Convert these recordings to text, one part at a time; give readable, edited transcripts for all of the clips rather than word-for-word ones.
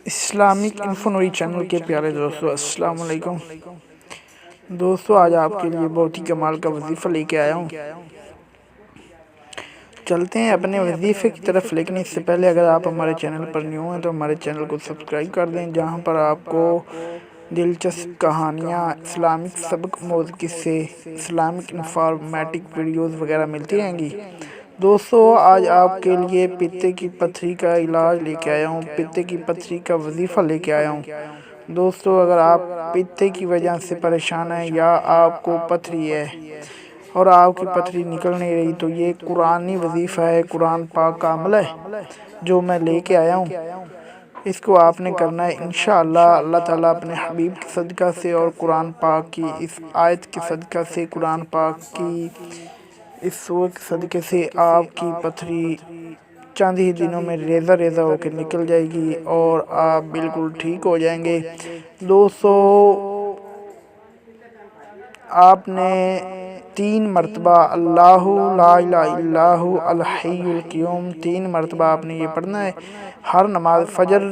Islamic انفونوری channel کے پیارے دوستو، السلام علیکم دوستو۔ آج آپ کے لیے بہت ہی کمال کا وظیفہ لے کے آیا ہوں۔ چلتے ہیں اپنے وظیفے کی طرف، لیکن اس سے پہلے اگر آپ ہمارے چینل پر نیو ہیں تو ہمارے چینل کو سبسکرائب کر دیں، جہاں پر آپ کو دلچسپ کہانیاں، اسلامک سبق، موضوع قصے، اسلامک انفارمیٹک ویڈیوز وغیرہ ملتی رہیں گی۔ دوستو، آج آپ کے لیے پتے کی پتھری کا علاج لے کے آیا ہوں، پتے کی پتھری کا وظیفہ لے کے آیا ہوں۔ دوستو، اگر آپ پتے کی وجہ سے پریشان ہیں یا آپ کو پتھری ہے اور آپ کی پتھری نکل نہیں رہی، تو یہ قرآنی وظیفہ ہے، قرآن پاک کا عمل ہے جو میں لے کے آیا ہوں۔ اس کو آپ نے کرنا ہے انشاءاللہ۔ اللہ تعالیٰ اپنے حبیب کے صدقہ سے اور قرآن پاک کی اس آیت کے صدقہ سے، قرآن پاک کی اس سورہ کے صدقے سے آپ کی پتھری چند ہی دنوں میں ریزہ ریزہ ہو کے نکل جائے گی اور آپ بالکل ٹھیک ہو جائیں گے۔ دوستو، آپ نے 3 مرتبہ اللہ لا الہ الا ہو الحی القیوم 3 مرتبہ آپ نے یہ پڑھنا ہے ہر نماز، فجر،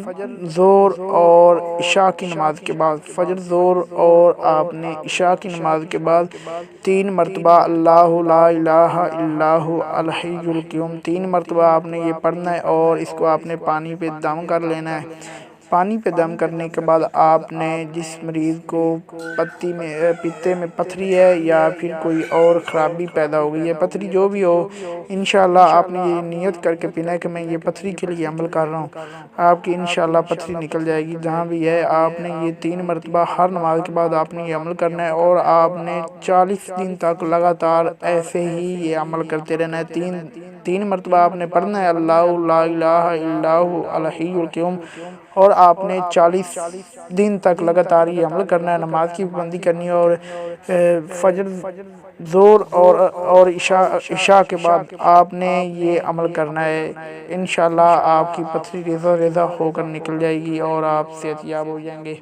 ظہر اور عشاء کی نماز کے بعد۔ فجر، ظہر اور آپ نے عشاء کی نماز کے بعد 3 مرتبہ اللہ لا الہ الا ہو الحی القیوم 3 مرتبہ آپ نے یہ پڑھنا ہے، اور اس کو آپ نے پانی پہ دم کر لینا ہے۔ پانی پہ دم کرنے کے بعد آپ نے جس مریض کو پتے میں پتھری ہے یا پھر کوئی اور خرابی پیدا ہو گئی ہے، پتھری جو بھی ہو، انشاءاللہ آپ نے یہ نیت کر کے پینا ہے کہ میں یہ پتھری کے لیے عمل کر رہا ہوں، آپ کی انشاءاللہ پتھری نکل جائے گی جہاں بھی ہے۔ آپ نے یہ 3 مرتبہ ہر نماز کے بعد آپ نے یہ عمل کرنا ہے، اور آپ نے 40 دن تک لگاتار ایسے ہی یہ عمل کرتے رہنا ہے۔ 3 مرتبہ آپ نے پڑھنا ہے اللہ لا الہ الا ہو الحی القیوم، اور آپ نے 40 دن تک لگاتار یہ عمل کرنا ہے۔ نماز کی پابندی کرنی ہے، اور فجر، ظہر اور عشاء کے بعد آپ نے یہ عمل کرنا ہے۔ انشاءاللہ آپ کی پتھری ریزہ ریزہ ہو کر نکل جائے گی اور آپ صحت یاب ہو جائیں گے۔